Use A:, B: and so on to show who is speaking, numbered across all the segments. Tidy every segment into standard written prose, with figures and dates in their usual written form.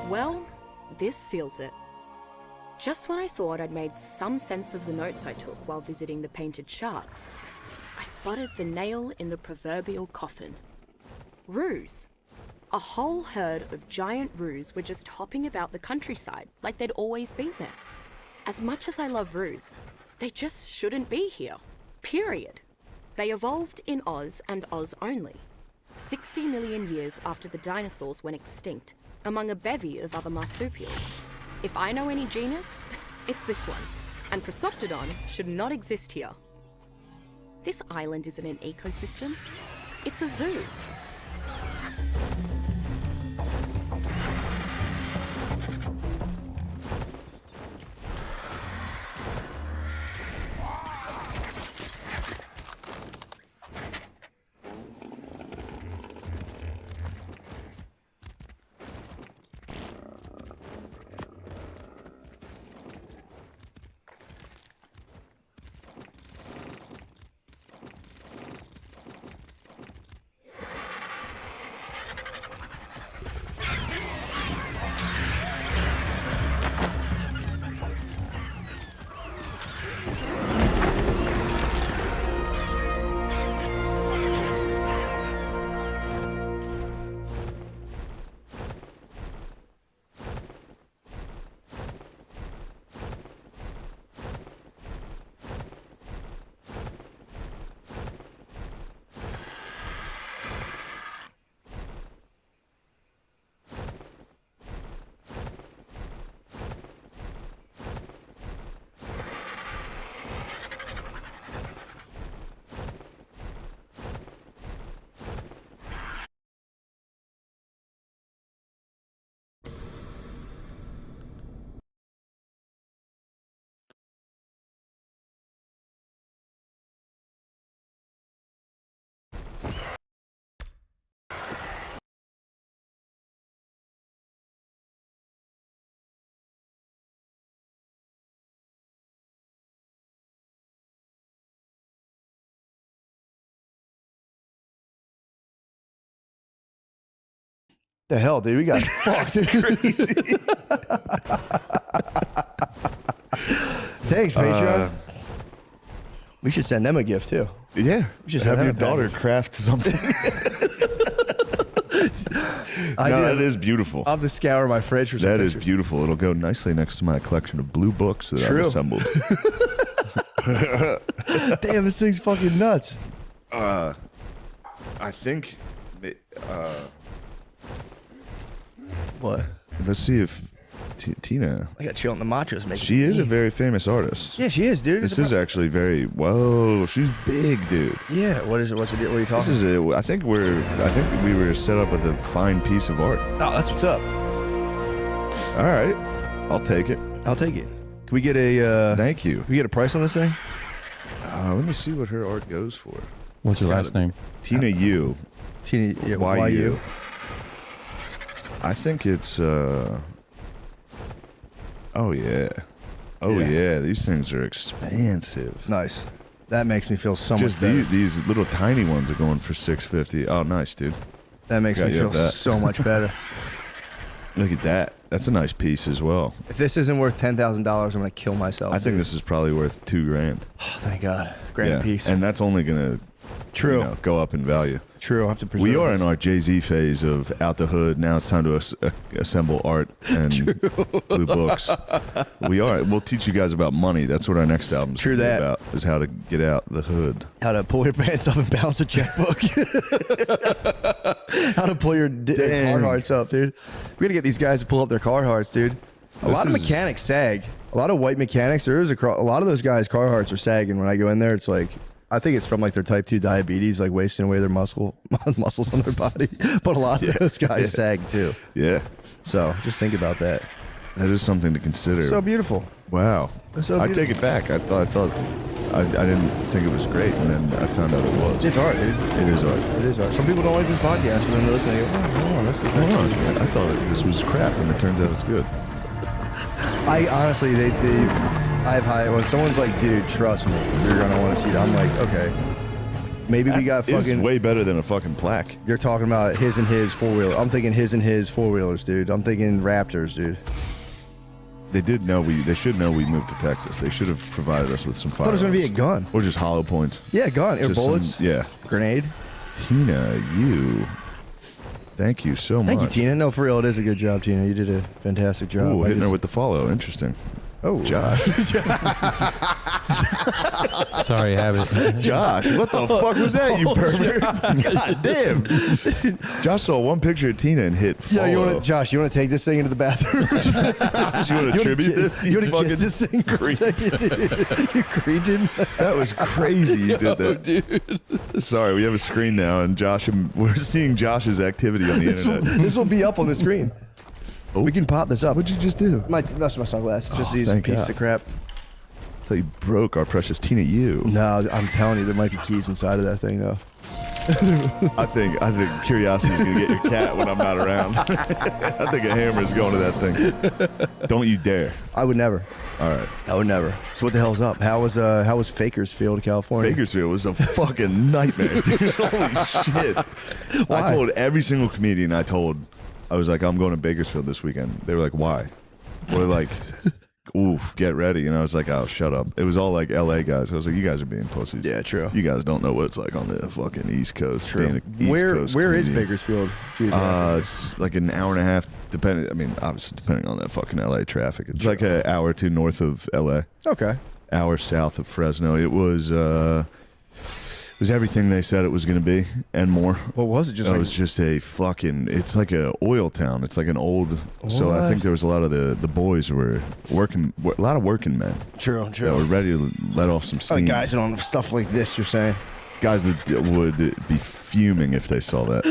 A: Well, this seals it. Just when I thought I'd made some sense of the notes I took while visiting the painted sharks, I spotted the nail in the proverbial coffin. Roos. A whole herd of giant roos were just hopping about the countryside like they'd always been there. As much as I love roos, they just shouldn't be here. Period. They evolved in Oz and Oz only, 60 million years after the dinosaurs went extinct, among a bevy of other marsupials. If I know any genus, it's this one, and Prosoptodon should not exist here. This island isn't an ecosystem, it's a zoo.
B: The hell, dude? We got fucked.
C: Crazy.
B: Thanks, Patreon. We should send them a gift too.
C: Yeah,
B: We should
C: have
B: send
C: your
B: them a
C: daughter craft something. That is beautiful.
B: I'll have to scour my fridge for some
C: That is
B: pictures.
C: beautiful. It'll go nicely next to my collection of blue books that
B: True.
C: I've assembled.
B: Damn, this thing's fucking nuts.
C: I think.
B: What?
C: Let's see if Tina.
B: I got chill on the machos making.
C: She is a very famous artist.
B: Yeah, she is, dude.
C: This is actually very. Whoa, she's big, dude.
B: Yeah. What is it? What's the deal? What are you
C: This
B: talking?
C: is a. I think we were set up with a fine piece of art.
B: Oh, that's what's up.
C: All right, I'll take it.
B: I'll take it. Can we get a?
C: Thank you.
B: Can we get a price on this thing?
C: Let me see what her art goes for.
D: What's your
C: It's
D: last
C: gotta-
D: name?
C: Tina Yu.
B: Tina, yeah,
C: YU. I think it's. Oh yeah. Oh
B: Yeah.
C: yeah. These things are expensive.
B: Nice. That makes me feel so
C: Just
B: much better.
C: these little tiny ones are going for $650. Oh, nice, dude.
B: That makes me
C: Got you
B: feel
C: that.
B: so much better.
C: Look at that. That's a nice piece as well.
B: If this isn't worth $10,000, I'm gonna kill myself.
C: I think
B: dude.
C: this is probably worth $2,000.
B: Oh, thank God. Grand piece.
C: And that's only gonna
B: True.
C: go up in value.
B: True. I have to preserve
C: We are
B: this.
C: in our Jay-Z phase of out the hood. Now it's time to assemble art and blue books. We are. We'll teach you guys about money. That's what our next album's
B: True
C: gonna be
B: that.
C: about, is how to get out the hood.
B: How to pull your pants up and balance a checkbook. How to pull your
C: Dang.
B: Carhartts up, dude. We gotta get these guys to pull up their Carhartts, dude. A
C: This
B: lot of
C: is-
B: mechanics sag. A lot of white mechanics. There is a lot of those guys' Carhartts are sagging. When I go in there, it's like I think it's from like their type 2 diabetes, like wasting away their muscles on their body. But a lot of those guys sag too.
C: Yeah,
B: So just think about that.
C: that is something to consider.
B: So beautiful.
C: Wow.
B: That's so
C: I
B: beautiful.
C: take it back. I didn't think it was great, and then I found out it was.
B: It's art, dude.
C: It is art.
B: It is art. Some people don't like this podcast, but then they listen and they go, oh, hold on, that's the
C: Hold on, man. I thought this was crap, and it turns out it's good.
B: I honestly, I have high. When someone's like, "Dude, trust me, you're gonna want to see it," I'm like, "Okay." Maybe we got
C: It's
B: fucking.
C: way better than a fucking plaque.
B: You're talking about his and his four-wheeler. I'm thinking his and his four-wheelers, dude. I'm thinking Raptors, dude.
C: They did know they should know we moved to Texas. They should have provided us with some
B: I
C: fire.
B: thought it was gonna be a gun.
C: Or just hollow points.
B: Yeah, gun. Or
C: Just
B: bullets.
C: some- yeah.
B: Grenade.
C: Tina, thank you so much.
B: Thank you, Tina. No, for real, it is a good job, Tina. You did a fantastic job.
C: Ooh,
B: I
C: hitting her
B: just-
C: with the follow. Interesting.
B: Oh,
C: Josh.
D: Sorry, Habit.
C: Josh, what the fuck was that, you pervert? God damn. Josh saw one picture of Tina and hit follow.
B: Yeah, you want to, Josh? You want to take this thing into the bathroom?
C: You want to tribute this?
B: You want to
C: fucking
B: kiss this thing for a
C: creep.
B: second, dude? You cretin.
C: That was crazy you did that. Dude. Sorry, we have a screen now, and we're seeing Josh's activity on the internet.
B: This will be up on the screen.
C: Oh.
B: We can pop this up.
C: What'd you just do?
B: That's my sunglasses. Just
C: Oh,
B: these
C: thank
B: pieces
C: God.
B: of crap.
C: I thought you broke our precious Tina you.
B: No, I'm telling you, there might be keys inside of that thing, though.
C: I think curiosity's gonna get your cat when I'm not around. I think a hammer is going to that thing. Don't you dare.
B: I would never.
C: All right.
B: I would never. So what the hell's up? How was Fakersfield, California?
C: Bakersfield was a fucking nightmare, dude. Holy shit.
B: Why?
C: I told every single comedian I was like, I'm going to Bakersfield this weekend. They were like, why? We're like, oof, get ready. And I was like, oh, shut up. It was all like LA guys. I was like, you guys are being pussies.
B: Yeah, true.
C: You guys don't know what it's like on the fucking East Coast.
B: True.
C: being a East
B: Where
C: Coast
B: is
C: comedian.
B: Bakersfield? geographically?
C: It's like an hour and a half, obviously depending on that fucking LA traffic. It's like an hour or two north of LA,
B: Okay.
C: hour south of Fresno. It was everything they said it was going to be and more.
B: What was it? Just
C: It
B: like
C: was just it's like a oil town. It's like an old. So I
B: What?
C: think there was a lot of the boys were working, a lot of working men
B: true,
C: that were ready to let off some
B: Oh,
C: steam.
B: guys on stuff like this, you're saying?
C: Guys that would be fuming if they saw that.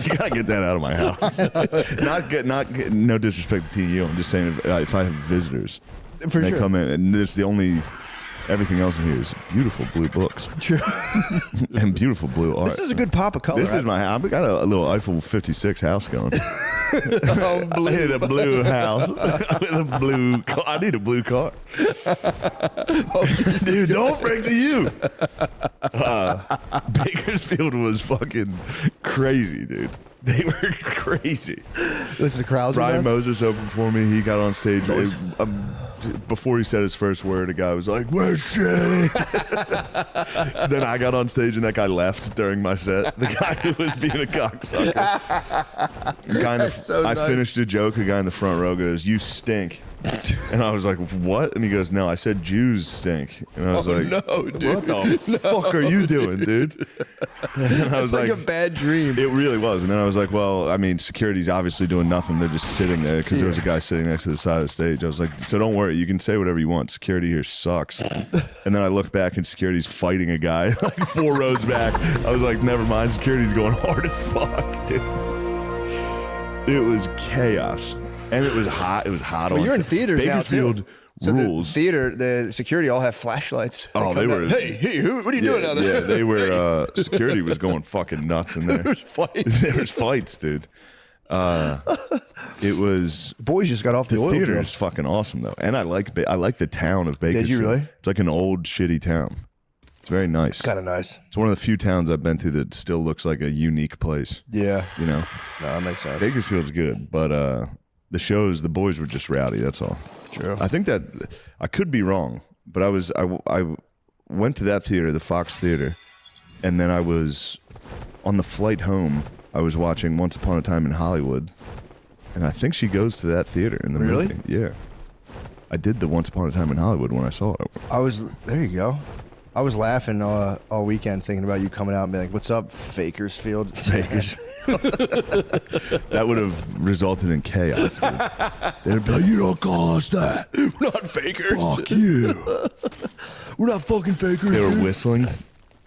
C: You gotta get that out of my house. No disrespect to you. I'm just saying if I have visitors,
B: For
C: they
B: sure.
C: come in, and this the only. Everything else in here is beautiful blue books
B: True.
C: and beautiful blue art.
B: This is a good pop of color.
C: This is my house. I got a little Eiffel 56 house going. I need a blue house with a blue car. I need a blue car. Dude, don't break the U. Bakersfield was fucking crazy, dude. They were crazy.
B: This is Krauser.
C: Brian
B: guys?
C: Moses opened for me. He got on stage. Before he said his first word, a guy was like, "Where's she?" Then I got on stage and that guy left during my set. The guy who was being a cocksucker.
B: so
C: I
B: nice.
C: finished a joke. A guy in the front row goes, "You stink." And I was like, "What?" And he goes, "No, I said Jews stink." And I was like,
B: no, dude.
C: "What the fuck are you doing, dude?" And I was
B: It's like a bad dream.
C: it really was. And then I was like, well, I mean, security's obviously doing nothing. They're just sitting there because there was a guy sitting next to the side of the stage. I was like, so don't worry. You can say whatever you want. Security here sucks. And then I look back and security's fighting a guy like 4 rows back. I was like, never mind. Security's going hard as fuck, dude. It was chaos. And it was hot. It was hot
B: Well,
C: on
B: you're in
C: set.
B: theaters now, too.
C: Bakersfield
B: So
C: rules.
B: the theater, the security all have flashlights.
C: Oh, they
B: come
C: were-
B: down. Hey, what are you doing out there?
C: Yeah, they were. Security was going fucking nuts in there.
B: There's fights.
C: There was fights, dude. It was
B: Boys just got off the,
C: the
B: oil
C: theater
B: drill.
C: is fucking awesome though, and I like the town of Bakersfield.
B: you really?
C: It's like an old shitty town. It's very nice.
B: Kind of nice.
C: It's one of the few towns I've been to that still looks like a unique place.
B: Yeah.
C: You know,
B: No, that makes sense.
C: Bakersfield's good, but the boys were just rowdy. That's all.
B: True.
C: I think that I could be wrong, but I went to that theater, the Fox Theater, and then I was on the flight home. I was watching Once Upon a Time in Hollywood, and I think she goes to that theater in the
B: Really?
C: movie. Yeah, I did the Once Upon a Time in Hollywood when I saw it.
B: There you go. I was laughing all weekend thinking about you coming out and being like, "What's up, Fakersfield?"
C: Bakers. That would have resulted in chaos. Dude. They'd be like, "You don't call us that.
B: We're not fakers.
C: Fuck you."
B: We're not fucking fakers.
C: They were
B: dude.
C: whistling.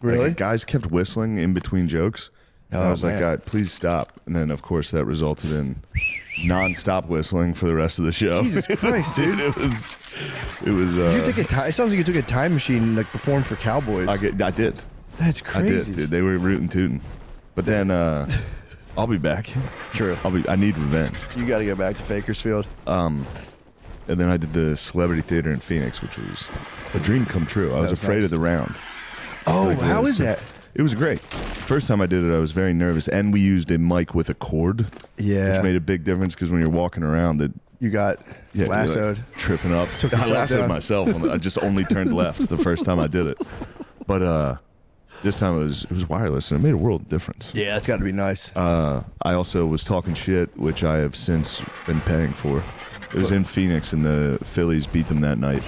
B: Really?
C: Like, guys kept whistling in between jokes. And I
B: Oh,
C: was like,
B: man.
C: God, please stop. And then, of course, that resulted in non-stop whistling for the rest of the show.
B: Jesus Christ, dude.
C: It was.
B: Did you take a time? It sounds like you took a time machine and like performed for Cowboys.
C: I did.
B: That's
C: I
B: crazy.
C: did, dude. They were rootin' tootin'. But then I'll be back.
B: True.
C: I need revenge.
B: You got to go back to Fakersfield.
C: and then I did the Celebrity Theater in Phoenix, which was a dream come true. I was
B: was
C: afraid
B: nice.
C: of the round.
B: Oh,
C: Like,
B: how
C: it
B: is
C: was-
B: that?
C: It was great. First time I did it, I was very nervous, and we used a mic with a cord,
B: Yeah.
C: which made a big difference because when you're walking around, that
B: You got
C: you're, like,
B: lassoed.
C: tripping up.
B: Took
C: I
B: yourself
C: lassoed
B: down.
C: myself. I just only turned left the first time I did it, but this time it was wireless, and it made a world of difference.
B: Yeah, that's got to be nice.
C: I also was talking shit, which I have since been paying for. It was in Phoenix, and the Phillies beat them that night.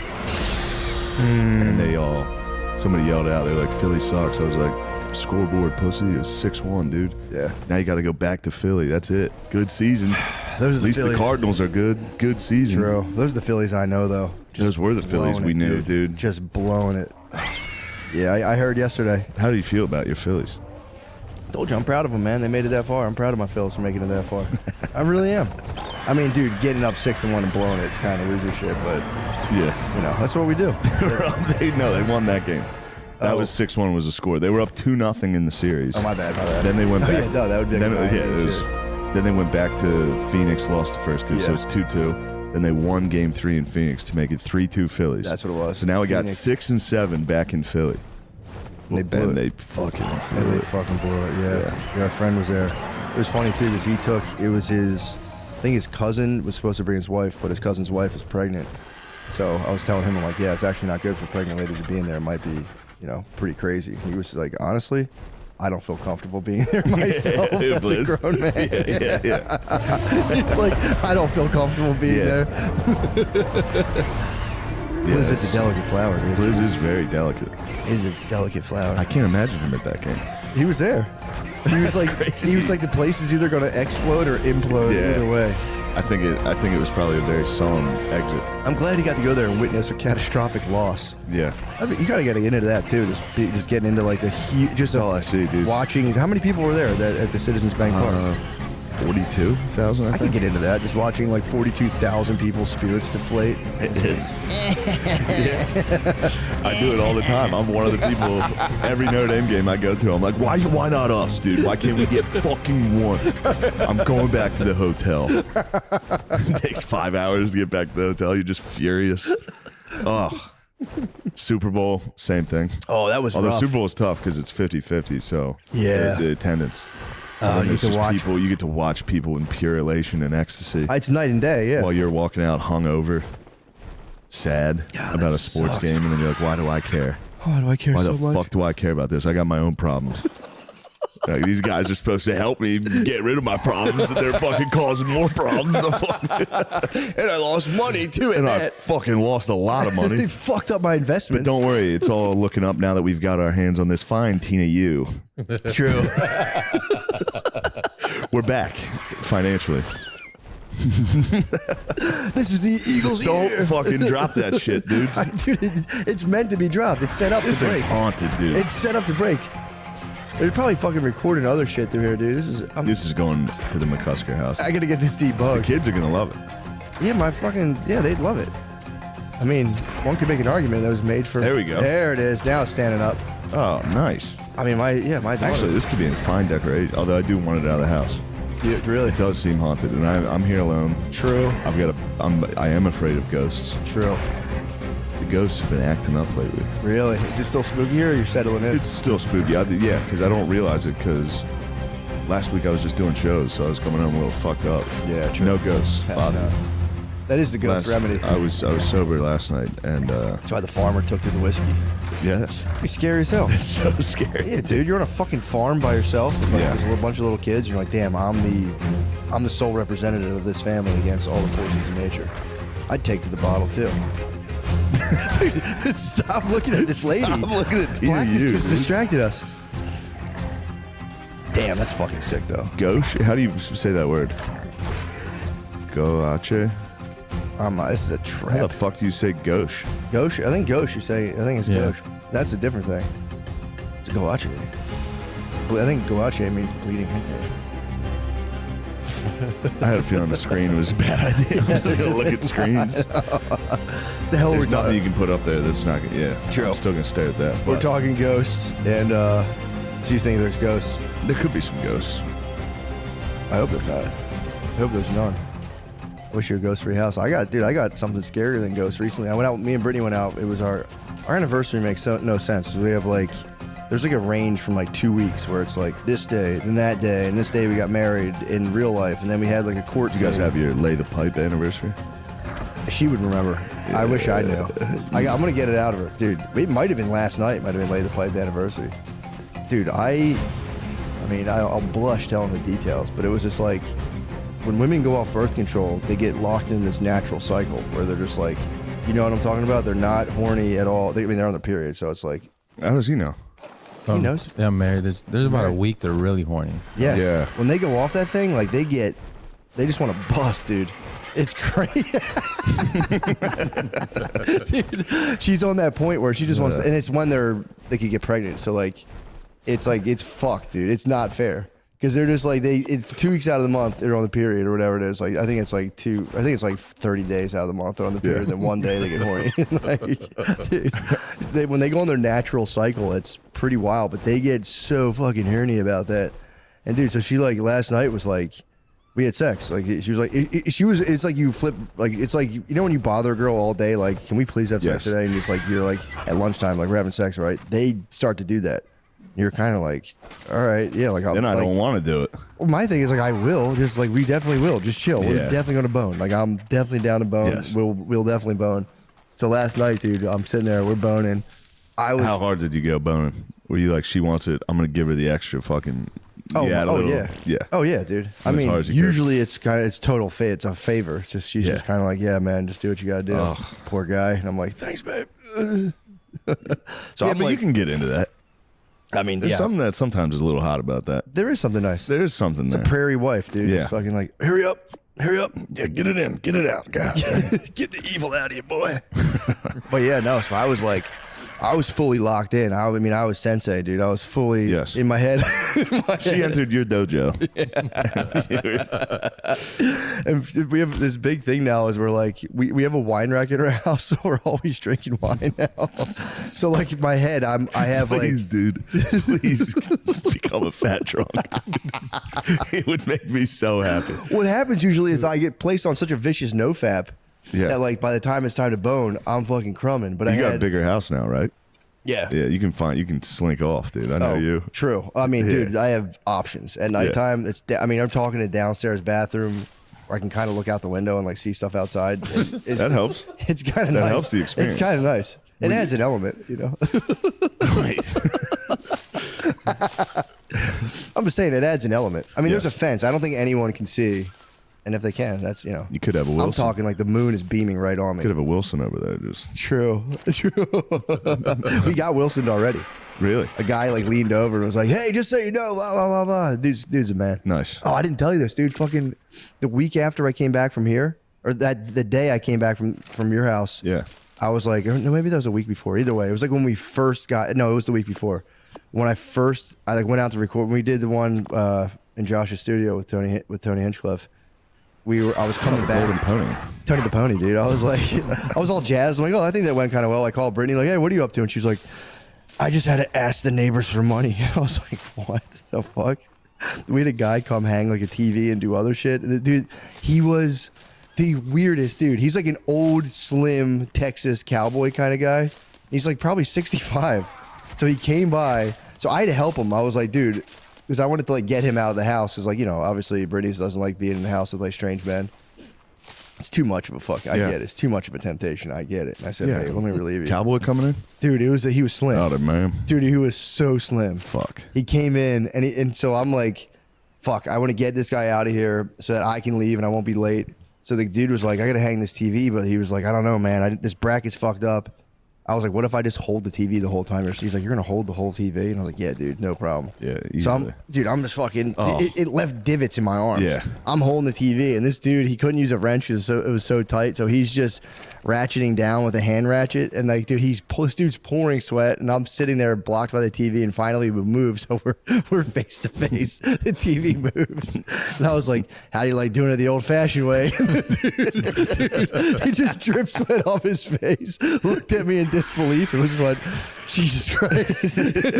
C: And somebody yelled out, they're like, Philly sucks. I was like, scoreboard, pussy. It was 6-1, dude.
B: Yeah.
C: Now you got to go back to Philly. That's it. Good season.
B: Those are
C: At
B: the
C: least
B: Phillies.
C: the Cardinals are good. Good season.
B: True. Those are the Phillies I know, though.
C: Those were the Phillies
B: blowing
C: we
B: it,
C: knew, dude.
B: Just blowing it. Yeah, I heard yesterday.
C: How do you feel about your Phillies?
B: Told you, I'm proud of them, man. They made it that far. I'm proud of my Phillies for making it that far. I really am. I mean, dude, getting up 6-1 and blowing it's kind of loser shit, but
C: Yeah.
B: you know that's what we do.
C: They won that game. That
B: Oh.
C: was 6-1 was the score. They were up 2-0 in the series.
B: Oh, my bad.
C: Then they went
B: Oh,
C: back.
B: yeah, no, that would be like
C: then,
B: a 9
C: yeah,
B: game
C: it was,
B: shit.
C: then they went back to Phoenix, lost the first two, so
B: Yeah.
C: it's 2-2. Then they won game 3 in Phoenix to make it 3-2 Phillies.
B: That's what it was.
C: So now we got
B: Phoenix.
C: 6 and 7 back in Philly.
B: They blew
C: and
B: it.
C: they fucking
B: And
C: blew
B: they
C: it.
B: fucking blew it. Yeah. Our friend was there. It was funny too because I think his cousin was supposed to bring his wife, but his cousin's wife was pregnant. So I was telling him, I'm like, yeah, it's actually not good for a pregnant lady to be in there. It might be, pretty crazy. He was like, honestly, I don't feel comfortable being there myself
C: Yeah,
B: as
C: Blizz.
B: a grown man.
C: Yeah.
B: It's like, I don't feel comfortable being
C: Yeah.
B: there. Blizz is a delicate flower, dude.
C: Blizz is very delicate.
B: He's a delicate flower.
C: I can't imagine him at that game.
B: He was there. He was like,
C: crazy.
B: he was like, the place is either going to explode or implode.
C: Yeah.
B: Either way.
C: I think it was probably a very solemn exit.
B: I'm glad he got to go there and witness a catastrophic loss.
C: Yeah.
B: I mean, you gotta get into that too. Just getting into like the just
C: That's all I see, dude.
B: watching. How many people were there at the Citizens Bank Park?
C: 42,000,
B: I could get into that. Just watching like 42,000 people's spirits deflate.
C: It's, I do it all the time. I'm one of the people. Every Notre Dame game I go to, I'm like, why not us, dude? Why can't we get fucking one? I'm going back to the hotel. It takes 5 hours to get back to the hotel. You're just furious. Oh, Super Bowl, same thing.
B: Oh, that was
C: Although
B: rough.
C: Super Bowl is tough because it's 50-50, so
B: Yeah.
C: the attendance.
B: You
C: And
B: get
C: it's
B: to
C: just
B: watch.
C: people. You get to watch people in pure elation and ecstasy
B: It's night and day. Yeah.
C: while you're walking out hungover, sad
B: God,
C: about
B: that
C: a sports
B: sucks.
C: game, and then you're like, "Why do I care?
B: Why do I care
C: Why
B: so
C: the
B: much?
C: fuck do I care about this? I got my own problems." Like, these guys are supposed to help me get rid of my problems, and they're fucking causing more problems.
B: And I lost money too.
C: And I fucking lost a lot of
B: They
C: money.
B: fucked up my
C: But
B: investments.
C: don't worry, it's all looking up now that we've got our hands on this fine Tina U.
B: True.
C: We're back financially.
B: This is the Eagles'
C: Don't
B: year.
C: fucking drop that shit, dude.
B: Dude, it's meant to be dropped. It's set up
C: This
B: to
C: thing's
B: break.
C: haunted, dude.
B: It's set up to break. They're probably fucking recording other shit through here, dude.
C: This is going to the McCusker house.
B: I gotta get this
C: The
B: debugged.
C: kids are gonna love it.
B: Yeah, they'd love it. I mean, one could make an argument that was made for.
C: There we go.
B: There it is. Now it's standing up.
C: Oh, nice.
B: I mean, my daughter.
C: Actually, this could be in fine decoration. Although I do want it out of the house.
B: Yeah, really.
C: It does seem haunted, and I'm here alone.
B: True.
C: I am afraid of ghosts.
B: True.
C: The ghosts have been acting up lately.
B: Really? Is it still spooky here or you're settling in?
C: It's still spooky. Yeah, because I don't realize it. Because last week I was just doing shows, so I was coming home a little fucked up.
B: Yeah, true.
C: No ghosts.
B: That's
C: Bothered.
B: not- That is the ghost remedy.
C: I was sober last night, and
B: That's why the farmer took to the whiskey.
C: yes,
B: It'd be scary as hell.
C: so scary.
B: Yeah, dude, you're on a fucking farm by yourself. With like,
C: Yeah.
B: There's a little bunch of little kids. And you're like, damn, I'm the sole representative of this family against all the forces of nature. I'd take to the bottle too. Stop looking at this lady.
C: Stop looking at Tina
B: Blackness
C: U,
B: gets
C: dude.
B: distracted us. Damn, that's fucking sick though.
C: Gauche? How do you say that word? Goache?
B: This is a
C: How the
B: trap.
C: fuck do you say gauche?
B: Gauche? I think gauche. You say? I think it's
D: Yeah.
B: gauche. That's a different thing. It's goache. I think goache means bleeding hente.
C: I had a feeling the screen was a bad idea. I'm just gonna look at screens.
B: The hell
C: There's
B: we're
C: nothing you
B: talking.
C: can put up there that's not gonna. Yeah,
B: True.
C: I'm still gonna stare at that.
B: We're
C: but
B: talking ghosts, and so you think there's ghosts?
C: There could be some ghosts.
B: I hope there's not. I hope there's none. wish you a ghost-free house. I got something scarier than ghosts recently. I went out. Me and Brittany went out. It was our anniversary. Makes no sense. We have like. There's like a range from like 2 weeks where it's like this day, then that day, and this day we got married in real life, and then we had like a court.
C: You guys have your lay the pipe anniversary?
B: She would remember. Yeah. I wish I knew. I'm gonna get it out of her, dude. It might have been last night. Might have been lay the pipe anniversary, dude. I mean, I'll blush telling the details, but it was just like when women go off birth control, they get locked in this natural cycle where they're just like, you know what I'm talking about? They're not horny at all. They're on their period, so it's like.
C: How does he know?
B: He knows.
D: Yeah, I'm married. There's about a week they're really horny.
B: Yes.
C: Yeah.
B: When they go off that thing, like they just want to bust, dude. It's crazy. Dude, she's on that point where she just wants to, and it's when they could get pregnant. So like it's fucked, dude. It's not fair. Because they're just like it's 2 weeks out of the month they're on the period or whatever it is. Like I think it's like 30 days out of the month they're on the period. Then one day they get horny. Like, dude, when they go on their natural cycle, it's pretty wild. But they get so fucking horny about that. And dude, so she like last night was like, we had sex. Like she was like, it's like you flip. Like it's like you know when you bother a girl all day. Like, can we please have sex today? And it's like you're like at lunchtime, like we're having sex, right? They start to do that. You're kind of like, all right, yeah, like
C: then I don't want to do it.
B: Well, my thing is like I will, just like we definitely will, just chill. We're
C: Yeah.
B: definitely gonna bone. Like I'm definitely down to bone.
C: Yes.
B: We'll definitely bone. So last night, dude, I'm sitting there, we're boning.
C: How hard did you go boning? Were you like, she wants it, I'm gonna give her the extra fucking?
B: Yeah.
C: Yeah.
B: Oh yeah, dude. I mean,
C: hard as you
B: usually it's total fate. It's a favor. It's just she's just kind of like, yeah, man, just do what you gotta do.
C: Ugh.
B: Poor guy. And I'm like, thanks, babe. So
C: Yeah,
B: I'm
C: but
B: like,
C: you can get into that.
B: I mean,
C: There's
B: yeah,
C: something that sometimes is a little hot about that.
B: there is something nice.
C: There is something there.
B: Prairie wife, dude.
C: Yeah.
B: Just fucking like, hurry up.
C: Yeah, get it in, get it out, God.
B: Get the evil out of you, boy. But yeah, no. So I was like, I was fully locked in. I mean, I was sensei, dude. I was fully in my head.
C: She entered your dojo.
B: And we have this big thing now is we're like, we have a wine rack in our house, so we're always drinking wine now. So like in my head, I have
C: Please, dude, please become a fat drunk. It would make me so happy.
B: what happens usually is I get placed on such a vicious nofap that like by the time it's time to bone, I'm fucking crumbing. But
C: You got a bigger house now, right?
B: Yeah.
C: Yeah, you can slink off, dude. I know you.
B: True. I mean, dude, I have options. At nighttime, I'm talking a downstairs bathroom where I can kind of look out the window and like see stuff outside.
C: That helps.
B: It's kind of nice.
C: That helps the experience.
B: It's kind of nice. It adds an element, you know. I'm just saying it adds an element. I mean, there's a fence. I don't think anyone can see. And if they can, that's, you know.
C: You could have a Wilson.
B: I'm talking like the moon is beaming right on me.
C: Could have a Wilson over there, just
B: True. We got Wilson already.
C: really
B: A guy like leaned over and was like, "Hey, just so you know, blah blah blah blah." Dude's a man.
C: nice.
B: Oh, I didn't tell you this, dude. Fucking the week after I came back from here, or the day I came back from your house.
C: Yeah,
B: I was like, or no, maybe that was a week before. Either way, it was like when we first got. No, it was the week before. When I like went out to record. When we did the one in Josh's studio with Tony Hinchcliffe. I was coming back.
C: Golden Pony.
B: Tony the Pony, dude. I was like, I was all jazzed. I'm like, oh, I think that went kind of well. I called Brittany, like, hey, what are you up to? And she's like, I just had to ask the neighbors for money. I was like, what the fuck? We had a guy come hang like a TV and do other shit. And the dude, he was the weirdest dude. He's like an old, slim Texas cowboy kind of guy. He's like probably 65. So he came by. So I had to help him. I was like, dude, because I wanted to like get him out of the house. Because like, you know, obviously Brittany doesn't like being in the house with like strange men. It's too much of a fuck. I get it. It's too much of a temptation. I get it. And I said, hey, let me relieve you.
C: Cowboy coming in?
B: Dude, he was slim.
C: Oh, man.
B: Dude, he was so slim.
C: Fuck.
B: He came in and so I'm like, fuck, I want to get this guy out of here so that I can leave and I won't be late. So the dude was like, I got to hang this TV. But he was like, I don't know, man. This bracket's fucked up. I was like, what if I just hold the TV the whole time? He's like, you're going to hold the whole TV? And I was like, yeah, dude, no problem.
C: Yeah,
B: So
C: easily.
B: I'm just fucking, it left divots in my arms.
C: Yeah.
B: I'm holding the TV and this dude, he couldn't use a wrench because it was so tight. So he's just ratcheting down with a hand ratchet. And like, dude, this dude's pouring sweat and I'm sitting there blocked by the TV and finally we move. So we're face to face. The TV moves. And I was like, how do you like doing it the old fashioned way? dude, he just dripped sweat off his face, looked at me in disbelief. It was what, Jesus Christ. It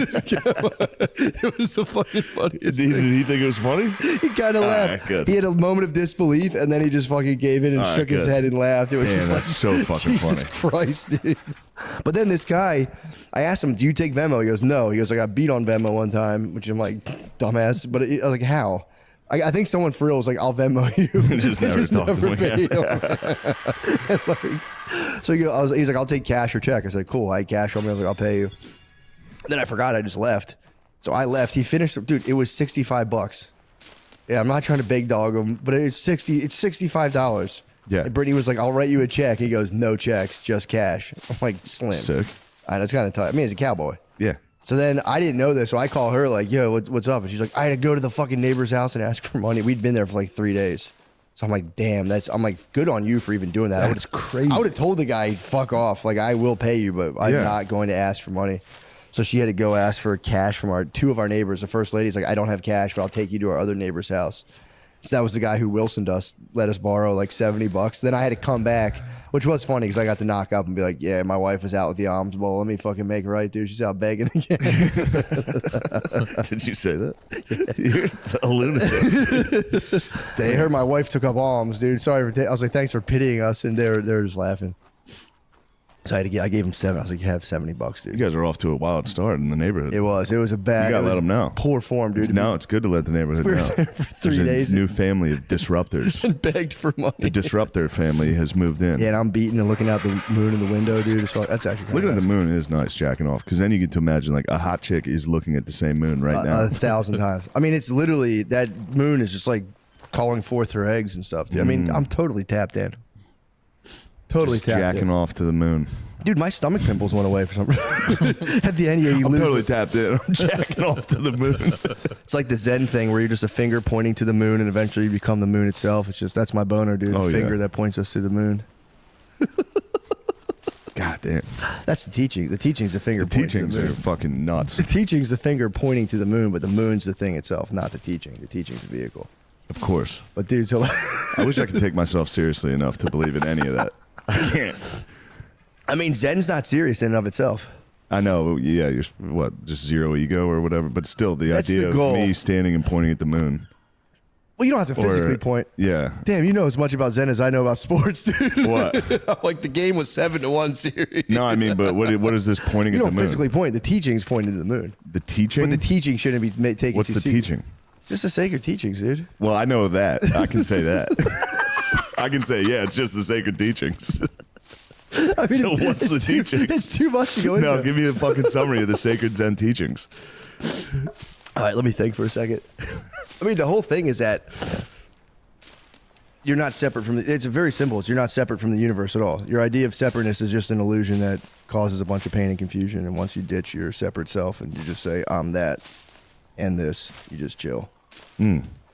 B: was the fucking funniest
C: Did
B: thing.
C: he think it was funny?
B: He kind of laughed.
C: right, good.
B: He had a moment of disbelief, and then he just fucking gave in and
C: All right,
B: shook his
C: good.
B: head and laughed. It was
C: Damn,
B: just like,
C: that's so fucking
B: Jesus
C: funny.
B: Christ, dude. But then this guy, I asked him, do you take Venmo? He goes, no. He goes, I got beat on Venmo one time, which I'm like, dumbass. But I was like, how? I think someone for real was like, I'll Venmo you.
C: Just never talked to him
B: paid
C: again.
B: him. So he's like, I'll take cash or check. I said, cool. I had cash on me. I was like, I'll pay you. Then I forgot. I just left. So I left. He finished. Dude, it was $65. Yeah, I'm not trying to big dog him, but it's $65.
C: Yeah.
B: And Brittany was like, I'll write you a check. He goes, no checks, just cash. I'm like, slim.
C: Sick.
B: That's kind of tough. I mean, he's a cowboy.
C: Yeah.
B: So then I didn't know this, so I call her like, yo, what's up? And she's like, I had to go to the fucking neighbor's house and ask for money. We'd been there for like 3 days. So I'm like, damn, I'm like, good on you for even doing that.
C: That's crazy.
B: I would have told the guy, fuck off. Like, I will pay you, but I'm
C: Yeah.
B: not going to ask for money. So she had to go ask for cash from two of our neighbors. The first lady's like, I don't have cash, but I'll take you to our other neighbor's house. So that was the guy who Wilson let us borrow like $70. Then I had to come back, which was funny because I got to knock up and be like, yeah, my wife was out with the alms bowl. Let me fucking make it right, dude. She's out begging again.
C: Did you say that? You're a lunatic.
B: They heard my wife took up alms, dude. Sorry for I was like, thanks for pitying us, and they're just laughing. So I gave him 7. I was like, you have $70,
C: You
B: dude.
C: guys are off to a wild start in the neighborhood.
B: It was a bad.
C: You gotta
B: it was
C: let 'em know.
B: Poor form, dude.
C: Now it's good to let the neighborhood
B: We were
C: know.
B: there for 3
C: There's a
B: days.
C: new family of disruptors.
B: And begged for money.
C: The disruptor family has moved in.
B: Yeah, and I'm beating and looking out the moon in the window, dude. That's actually kinda
C: Looking at the
B: nice.
C: moon is nice, jacking off, because then you get to imagine like a hot chick is looking at the same moon right now.
B: 1,000 times. I mean, it's literally that moon is just like calling forth her eggs and stuff, dude. I mean, I'm totally tapped in. Totally
C: Just
B: tapped
C: jacking
B: in.
C: off to the moon.
B: Dude, my stomach pimples went away for some reason. At the end, you
C: I'm
B: lose
C: totally
B: it.
C: tapped in. I'm jacking off to the moon.
B: It's like the Zen thing where you're just a finger pointing to the moon and eventually you become the moon itself. It's just, that's my boner, dude.
C: Oh,
B: The finger
C: yeah.
B: that points us to the moon.
C: God damn.
B: That's the teaching. The teaching's the finger
C: The
B: pointing
C: teachings
B: to the
C: are
B: moon.
C: fucking nuts.
B: The teaching's the finger pointing to the moon, but the moon's the thing itself, not the teaching. The teaching's the vehicle.
C: Of course.
B: But dude, so
C: I wish I could take myself seriously enough to believe in any of that. I can't.
B: I mean, Zen's not serious in and of itself.
C: I know, yeah, you're just zero ego or whatever, but still, the
B: That's
C: idea
B: the
C: of
B: goal.
C: me standing and pointing at the moon.
B: Well, you don't have to physically point.
C: Yeah.
B: Damn, you know as much about Zen as I know about sports, dude.
C: What?
B: Like the game was 7-1 series.
C: No, I mean, but what is this pointing
B: You
C: at the
B: don't
C: moon?
B: physically point. The teaching's pointing to the moon.
C: The teaching?
B: But the teaching shouldn't be taken
C: What's
B: too
C: the
B: seriously.
C: teaching?
B: Just the sacred teachings, dude.
C: Well, I know that. I can say that. I can say, yeah, it's just the sacred teachings.
B: I mean,
C: So what's the teaching?
B: It's too much to go into.
C: No, give me a fucking summary of the sacred Zen teachings.
B: All right, let me think for a second. I mean, the whole thing is that you're not separate from it's very simple. It's you're not separate from the universe at all. Your idea of separateness is just an illusion that causes a bunch of pain and confusion. And once you ditch your separate self and you just say, I'm that and this, you just chill.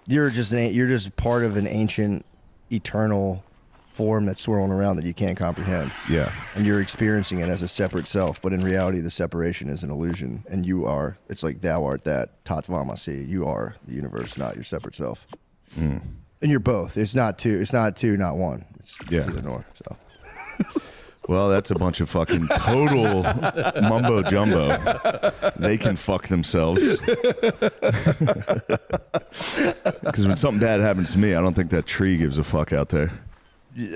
B: You're just part of an ancient, eternal form that's swirling around that you can't comprehend.
C: Yeah.
B: And you're experiencing it as a separate self, but in reality, the separation is an illusion, and you are. It's like thou art that, tatvamasi. You are the universe, not your separate self. And you're both. It's not two. It's not two, not one. It's
C: Yeah.
B: either nor. So
C: Well, that's a bunch of fucking total mumbo jumbo. They can fuck themselves. Because when something bad happens to me, I don't think that tree gives a fuck out there.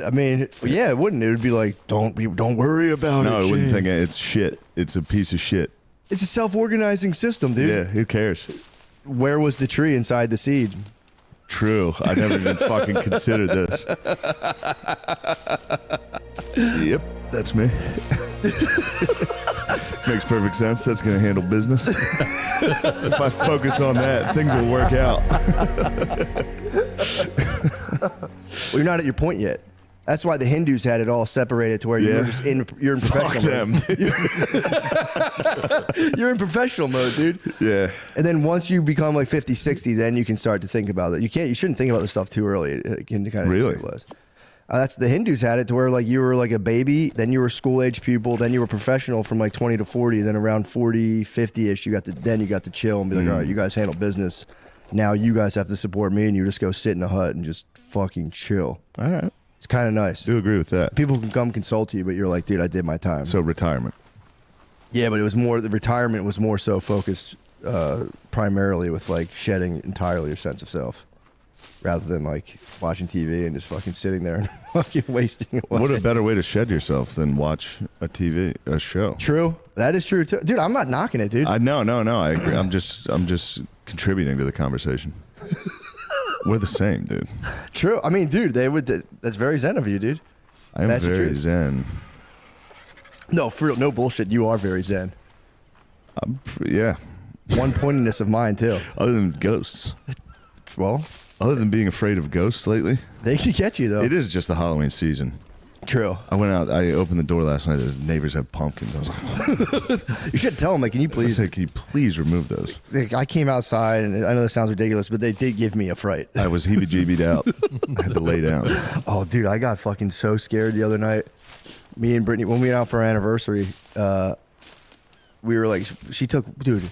B: I mean, yeah, it wouldn't. It would be like, don't worry about
C: No,
B: it.
C: I wouldn't
B: Shane.
C: think it's shit. It's a piece of shit.
B: It's a self-organizing system, dude.
C: Yeah, who cares?
B: Where was the tree inside the seed?
C: True. I never even fucking considered this. Yep, that's me. Makes perfect sense. That's going to handle business. If I focus on that, things will work out.
B: Well, you're not at your point yet. That's why the Hindus had it all separated to where
C: Yeah.
B: you're just you're in
C: Fuck
B: professional
C: them,
B: mode.
C: dude.
B: You're in professional mode, dude.
C: Yeah.
B: And then once you become like 50, 60, then you can start to think about it. You shouldn't think about this stuff too early. It can kind of
C: Really?
B: destabilize. That's the Hindus had it to where like you were like a baby, then you were school age pupil, then you were professional from like 20 to 40, then around 40, 50ish, you got to chill and be like, all right, you guys handle business. Now you guys have to support me, and you just go sit in a hut and just fucking chill.
C: All right.
B: It's kind of nice.
C: Do agree with that.
B: People can come consult you, but you're like, dude, I did my time.
C: So retirement.
B: Yeah, but it was more, the retirement was more so focused primarily with like shedding entirely your sense of self rather than like watching TV and just fucking sitting there and fucking wasting away.
C: What a better way to shed yourself than watch a show.
B: True. That is true too. Dude, I'm not knocking it, dude.
C: No, I agree. I'm just contributing to the conversation. We're the same, dude.
B: True. I mean, dude, that's very zen of you, dude.
C: I am
B: That's the
C: very
B: truth.
C: zen.
B: No, for real, no bullshit. You are very zen.
C: Yeah.
B: One pointedness of mine too.
C: Other than ghosts.
B: Well,
C: Other than being afraid of ghosts lately.
B: they can get you though.
C: It is just the Halloween season.
B: True.
C: I went out. I opened the door last night. The neighbors had pumpkins. I was like,
B: You should tell them, like, can you
C: I
B: please?
C: said, can you please remove those?
B: Like, I came outside, and I know this sounds ridiculous, but they did give me a fright.
C: I was heebie-jeebied out. I had to lay down.
B: Oh, dude, I got fucking so scared the other night. Me and Brittany, when we went out for our anniversary, we were like, dude,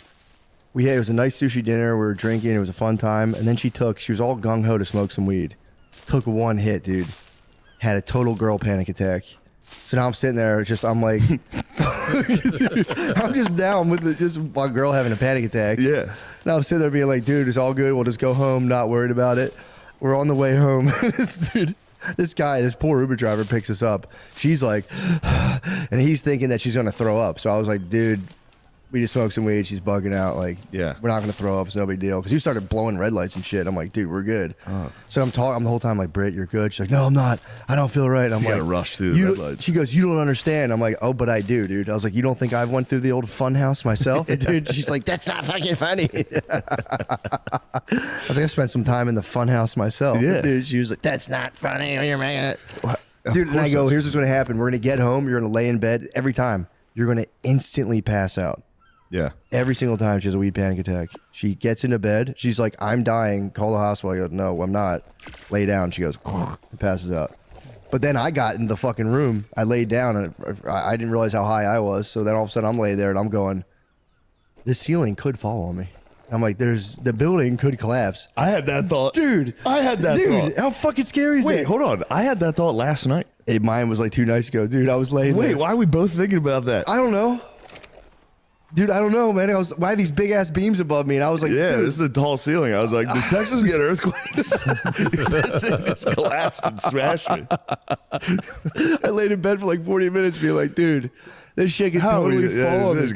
B: it was a nice sushi dinner. We were drinking. It was a fun time. And then she was all gung ho to smoke some weed. Took one hit, dude. Had a total girl panic attack. So now I'm sitting there, I'm like, I'm just down with just one girl having a panic attack.
C: Yeah.
B: Now I'm sitting there being like, dude, it's all good. We'll just go home, not worried about it. We're on the way home. This poor Uber driver picks us up. She's like, and he's thinking that she's going to throw up. So I was like, dude, we just smoked some weed. She's bugging out. Like,
C: Yeah.
B: we're not going to throw up. It's no big deal. Because you started blowing red lights and shit. I'm like, dude, we're good. So I'm the whole time like, Britt, you're good. She's like, no, I'm not. I don't feel right. I'm
C: You
B: like,
C: gotta rush through the red lights.
B: She goes, you don't understand. I'm like, oh, but I do, dude. I was like, you don't think I've went through the old fun house myself? Dude, she's like, that's not fucking funny. I was like, I spent some time in the fun house myself.
C: Yeah.
B: Dude, she was like, that's not funny. You're making it.
C: Of
B: Dude, and I
C: course
B: go,
C: it's-
B: here's what's going to happen. We're going to get home. You're going to lay in bed every time. You're going to instantly pass out.
C: Yeah.
B: Every single time she has a weed panic attack. She gets into bed. She's like, I'm dying. Call the hospital. I go, no, I'm not. Lay down. She goes, and passes out. But then I got in the fucking room. I laid down, and I didn't realize how high I was. So then all of a sudden I'm laying there, and I'm going, the ceiling could fall on me. I'm like, the building could collapse.
C: I had that thought.
B: Dude.
C: I had that
B: Dude,
C: thought.
B: how fucking scary is
C: Wait,
B: that?
C: hold on. I had that thought last night.
B: Hey, mine was like 2 nights ago. Dude, I was laying
C: Wait,
B: there.
C: why are we both thinking about that?
B: I don't know. Dude, I don't know, man. Why have these big ass beams above me? And I was like,
C: Yeah,
B: dude.
C: this is a tall ceiling. I was like, does Texas get earthquakes? This thing just collapsed and smashed me.
B: I laid in bed for like 40 minutes being like, dude, this shit could totally fall on me.
C: There's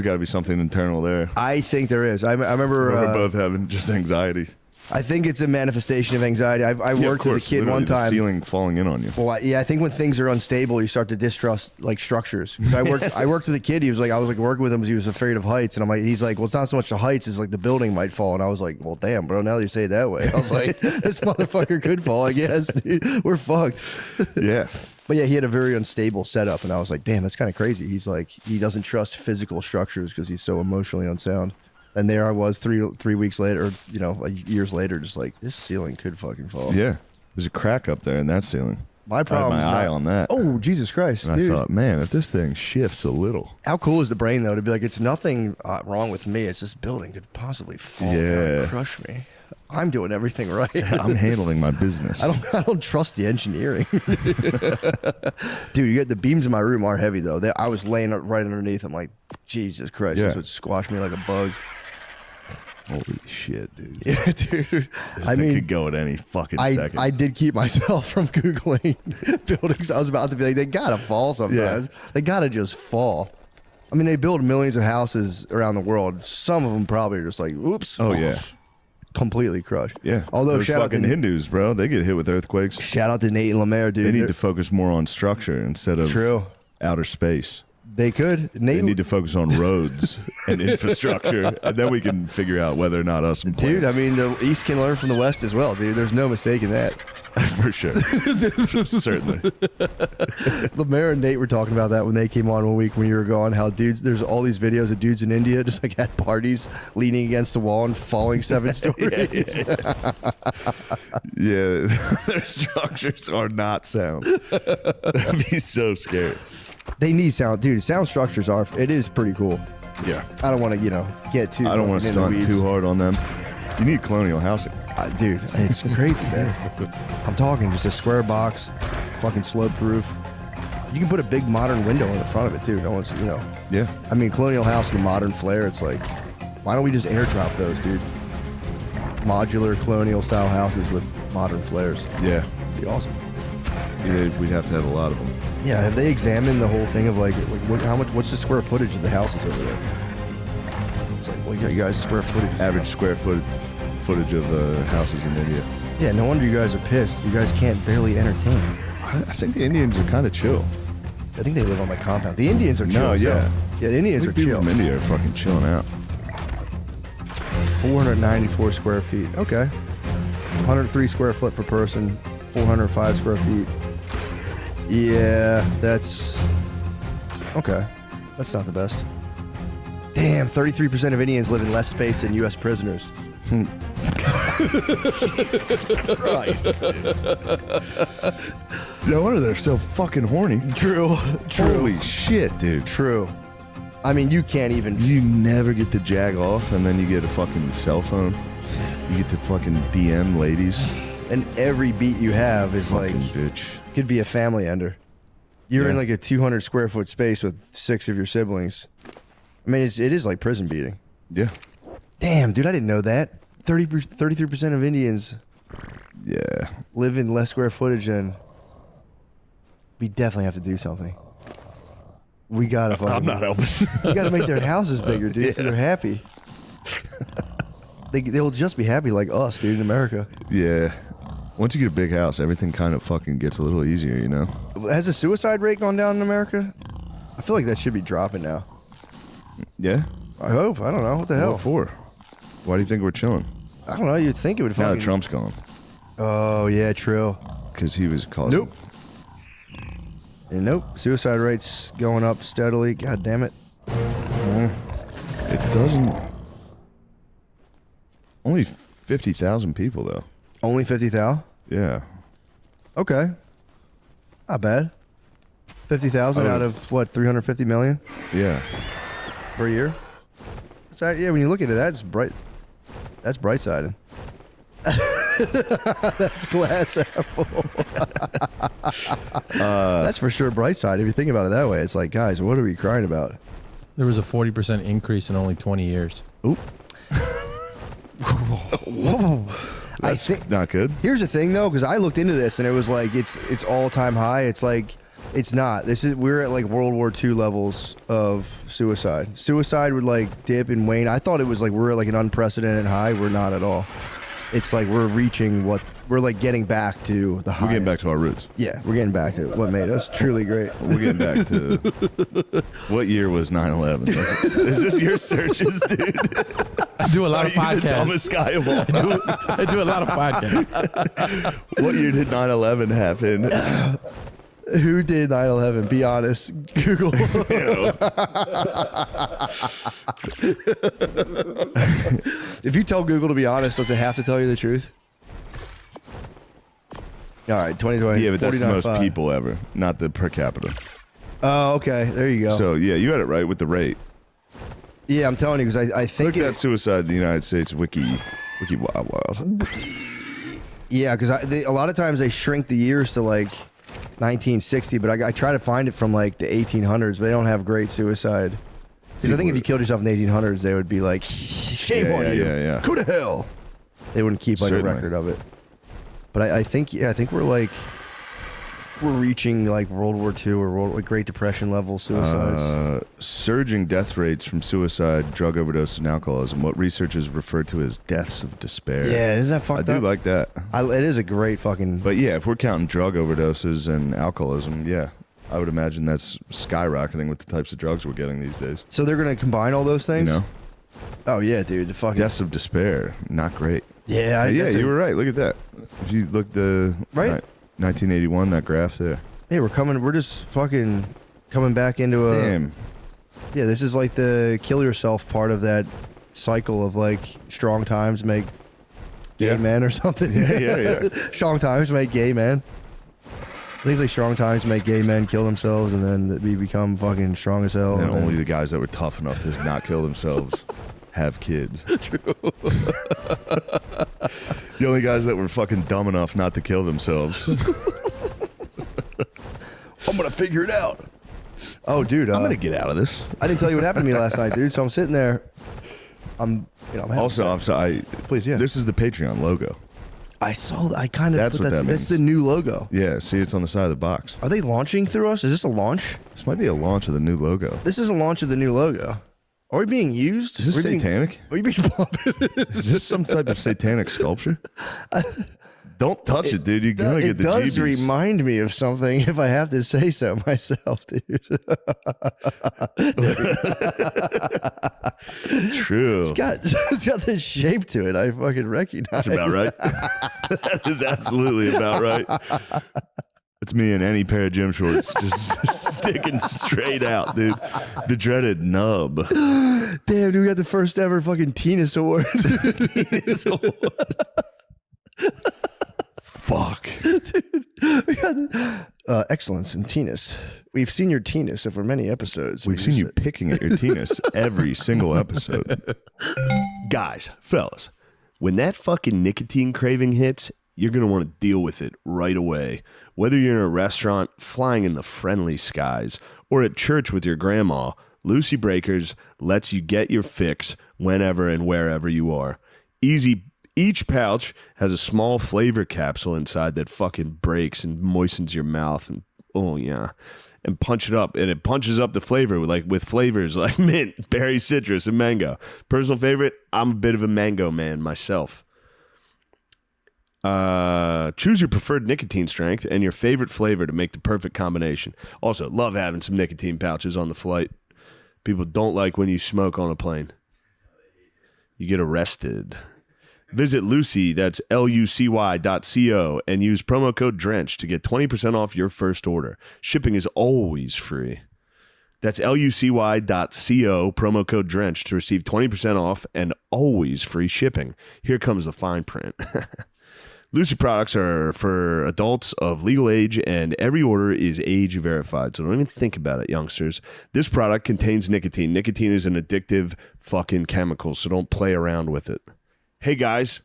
C: got to be something internal there.
B: I think there is. I remember.
C: We're both having just anxiety.
B: I think it's a manifestation of anxiety. I
C: Yeah,
B: worked
C: of
B: with a
C: course,
B: kid
C: literally
B: one
C: the
B: time.
C: ceiling falling in on you.
B: Well, I think when things are unstable, you start to distrust like structures. 'Cause I worked with a kid. I was like working with him because he was afraid of heights, and he's like, well, it's not so much the heights, it's like the building might fall. And I was like, well, damn, bro. Now that you say it that way, I was like, this motherfucker could fall. I guess, dude. We're fucked.
C: Yeah.
B: But yeah, he had a very unstable setup, and I was like, damn, that's kind of crazy. He's like, he doesn't trust physical structures because he's so emotionally unsound. And there I was 3 weeks later, or years later, just like, this ceiling could fucking fall.
C: Yeah. There's a crack up there in that ceiling.
B: My problem
C: I
B: is
C: had my eye
B: not-
C: on that.
B: Oh, Jesus Christ,
C: And
B: dude.
C: I thought, man, if this thing shifts a little.
B: How cool is the brain, though, to be like, it's nothing wrong with me. It's this building could possibly fall down
C: Yeah.
B: and crush me. I'm doing everything right.
C: I'm handling my business.
B: I don't trust the engineering. Dude, you get the beams in my room are heavy, though. I was laying right underneath. I'm like, Jesus Christ,
C: Yeah.
B: this would squash me like a bug.
C: Holy shit, dude.
B: Yeah, dude.
C: This
B: I
C: thing
B: mean,
C: could go at any fucking second.
B: I did keep myself from Googling buildings. I was about to be like, they gotta fall sometimes.
C: Yeah.
B: They gotta just fall. I mean, they build millions of houses around the world. Some of them probably are just like, oops.
C: Oh, yeah.
B: Completely crushed.
C: Yeah.
B: Although,
C: Those
B: shout out,
C: fucking
B: to,
C: Hindus, bro. They get hit with earthquakes.
B: shout out to Nate and Lemaire, dude.
C: They need
B: They're-
C: to focus more on structure instead of
B: True.
C: outer space.
B: They could.
C: They
B: Nate,
C: need to focus on roads and infrastructure, and then we can figure out whether or not us and
B: dude, I
C: plants.
B: mean, the East can learn from the West as well, dude. There's no mistake in that.
C: for sure, certainly.
B: Lemaire and Nate were talking about that when they came on one week when you were gone. How dudes, there's all these videos of dudes in India just like at parties leaning against the wall and falling 7 stories.
C: Yeah, their structures are not sound. That'd be so scary.
B: They need sound, dude. Sound structures are. It is pretty cool.
C: Yeah,
B: I don't want to, get too.
C: I don't want to
B: in the
C: stunt
B: weeds.
C: too hard on them. You need colonial housing.
B: Dude. It's crazy, man. I'm talking just a square box, fucking slope roof. You can put a big modern window in the front of it too. No one's,
C: Yeah.
B: I mean, colonial house with a modern flair. It's like, why don't we just airdrop those, dude? Modular colonial style houses with modern flares.
C: Yeah.
B: Be awesome.
C: Yeah, we'd have to have a lot of them.
B: Yeah, have they examined the whole thing of like what's the square footage of the houses over there? It's like, well, yeah, you guys square footage.
C: Average square footage of houses in India.
B: Yeah, no wonder you guys are pissed. You guys can't barely entertain.
C: I think the Indians are kind of chill.
B: I think they live on the compound. The Indians are chill.
C: No, yeah.
B: Yeah, the Indians are
C: People
B: chill.
C: from India are fucking chilling out.
B: 494 square feet. Okay. 103 square foot per person. 405 square feet. Yeah, that's okay. That's not the best. Damn, 33% of Indians live in less space than U.S. prisoners. Christ, dude.
C: No wonder they're so fucking horny.
B: True.
C: Holy shit, dude.
B: True. I mean, you can't even.
C: You never get to jag off, and then you get a fucking cell phone. You get to fucking DM ladies.
B: And every beat you have is
C: Fucking
B: like
C: bitch.
B: could be a family ender. You're in
C: Yeah.
B: like a 200 square foot space with 6 of your siblings. I mean, it is like prison beating.
C: Yeah.
B: Damn, dude, I didn't know that. 33% of Indians
C: Yeah.
B: live in less square footage than. We definitely have to do something. We gotta fucking.
C: I'm not helping.
B: We gotta make their houses bigger, dude, so they're happy. They'll just be happy like us, dude, in America.
C: Yeah. Once you get a big house, everything kind of fucking gets a little easier, you know?
B: Has the suicide rate gone down in America? I feel like that should be dropping now.
C: Yeah.
B: I hope. I don't know. What the hell?
C: What for? Why do you think we're chilling?
B: I don't know. You'd think it would
C: Now
B: fucking.
C: that Trump's gone.
B: Oh, yeah, true.
C: Because he was causing.
B: Nope. And nope. Suicide rates going up steadily. God damn it.
C: It doesn't. Only 50,000 people, though.
B: Only 50,000?
C: Yeah.
B: Okay. Not bad. 50,000 out of what, 350 million
C: Yeah.
B: per year? Yeah, when you look at it, that's bright. That's bright sided. That's glass apple. That's for sure bright side. If you think about it that way, it's like, guys, what are we crying about?
D: There was a 40% increase in only 20 years.
B: Whoa. I
C: That's
B: think
C: not good.
B: here's the thing though, because I looked into this and it was like it's all time high. It's like it's not. We're at like World War II levels of suicide. Suicide would like dip and wane. I thought it was like we're at like an unprecedented high. We're not at all. It's like we're reaching we're like getting back to the highest.
C: We're getting back to our roots.
B: Yeah, we're getting back to what made us truly great.
C: We're getting back to what year was 9/11? Is this your searches, dude?
D: I do a lot of
C: Are you the
D: podcasts.
C: dumbest guy of all time?
D: I do a lot of podcasts.
C: What year did 9/11 happen?
B: Who did 9/11? Be honest. Google. If you tell Google to be honest, does it have to tell you the truth? All right, 2020.
C: Yeah, but that's the most
B: 49.5.
C: people ever, not the per capita.
B: Oh, okay. There you go.
C: So yeah, you had it right with the rate.
B: Yeah, I'm telling you because I think
C: Look at that suicide in the United States wiki wild.
B: yeah, because a lot of times they shrink the years to like 1960, but I try to find it from like the 1800s. But they don't have great suicide. Because I think if you killed yourself in the 1800s, they would be like, shame
C: Yeah,
B: on
C: yeah,
B: you.
C: yeah.
B: Go to hell. They wouldn't keep like
C: Certainly.
B: a record of it. But I think we're reaching like World War II or like Great Depression level suicides.
C: Surging death rates from suicide, drug overdose, and alcoholism. What researchers refer to as deaths of despair.
B: Yeah, isn't that
C: I
B: fucked
C: do
B: up?
C: like that.
B: It is a great fucking.
C: But yeah, if we're counting drug overdoses and alcoholism, yeah, I would imagine that's skyrocketing with the types of drugs we're getting these days.
B: So they're gonna combine all those
C: You
B: things.
C: know,
B: Oh yeah, dude. The fucking.
C: deaths of despair, not great.
B: Yeah,
C: Yeah,
B: that's
C: you were right. Look at that. If you look
B: Right?
C: 1981, that graph there.
B: Hey, we're just fucking coming back into a.
C: Damn.
B: Yeah, this is like the kill yourself part of that cycle of like strong times make gay
C: Yeah.
B: men or something.
C: Yeah.
B: Strong times make gay men. I think it's like strong times make gay men kill themselves and then we become fucking strong as hell.
C: And
B: and then-
C: only the guys that were tough enough to not kill themselves have kids. True. The only guys that were fucking dumb enough not to kill themselves.
B: I'm gonna figure it out. Oh, dude,
C: I'm gonna get out of this.
B: I didn't tell you what happened to me last night, dude. So I'm sitting there. I'm having
C: Also, I'm sorry.
B: Please, yeah.
C: This is the Patreon logo.
B: I saw. I kind of.
C: That's
B: put
C: what that
B: That's
C: means.
B: the new logo.
C: Yeah, see, it's on the side of the box.
B: Are they launching through us? Is this a launch?
C: This might be a launch of the new logo.
B: This is a launch of the new logo. Are we being used?
C: Is this
B: Are we being-
C: satanic?
B: Are you being
C: Is this some type of satanic sculpture? Don't touch it, dude. You're gonna
B: It
C: get the
B: does
C: jeebies.
B: remind me of something, if I have to say so myself, dude.
C: True.
B: It's got this shape to it. I fucking recognize.
C: That's about right. That is absolutely about right. It's me in any pair of gym shorts, just sticking straight out, dude. The dreaded nub.
B: Damn, dude, we got the first ever fucking Tennis Award.
C: Fuck.
B: We got excellence in tennis. We've seen your tennis over many episodes.
C: We've seen you picking at your penis every single episode.
E: Guys, fellas, when that fucking nicotine craving hits, you're going to want to deal with it right away. Whether you're in a restaurant, flying in the friendly skies, or at church with your grandma, Lucy Breakers lets you get your fix whenever and wherever you are. Each pouch has a small flavor capsule inside that fucking breaks and moistens your mouth and and punch it up, and it punches up the flavor with flavors like mint, berry, citrus, and mango. Personal favorite, I'm a bit of a mango man myself. Choose your preferred nicotine strength and your favorite flavor to make the perfect combination. Also, love having some nicotine pouches on the flight. People don't like when you smoke on a plane. You get arrested. Visit Lucy, that's lucy.co, and use promo code DRENCH to get 20% off your first order. Shipping is always free. That's lucy.co, promo code DRENCH to receive 20% off and always free shipping. Here comes the fine print. Lucy products are for adults of legal age, and every order is age verified. So don't even think about it, youngsters. This product contains nicotine. Nicotine is an addictive fucking chemical, so don't play around with it. Hey guys,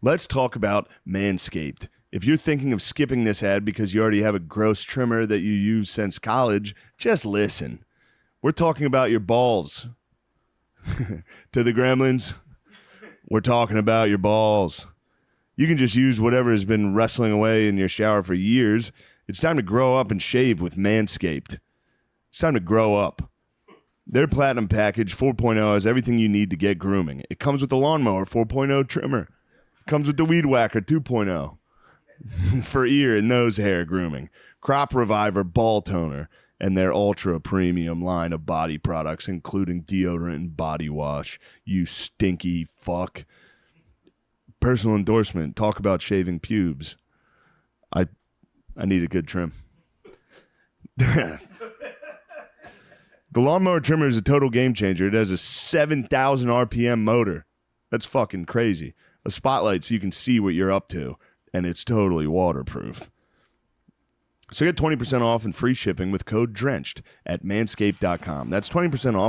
E: let's talk about Manscaped. If you're thinking of skipping this ad because you already have a gross trimmer that you use since college, just listen. We're talking about your balls. To the gremlins, we're talking about your balls. You can just use whatever has been wrestling away in your shower for years. It's time to grow up and shave with Manscaped. It's time to grow up. Their Platinum Package 4.0 has everything you need to get grooming. It comes with the Lawnmower 4.0 trimmer. It comes with the Weed Whacker 2.0 for ear and nose hair grooming. Crop Reviver Ball Toner, and their ultra premium line of body products, including deodorant and body wash. You stinky fuck. Personal endorsement. Talk about shaving pubes. I need a good trim. The Lawnmower Trimmer is a total game changer. It has a 7,000 RPM motor. That's fucking crazy. A spotlight so you can see what you're up to, and it's totally waterproof. So get 20% off and free shipping with code DRENCHED at manscaped.com. That's 20% off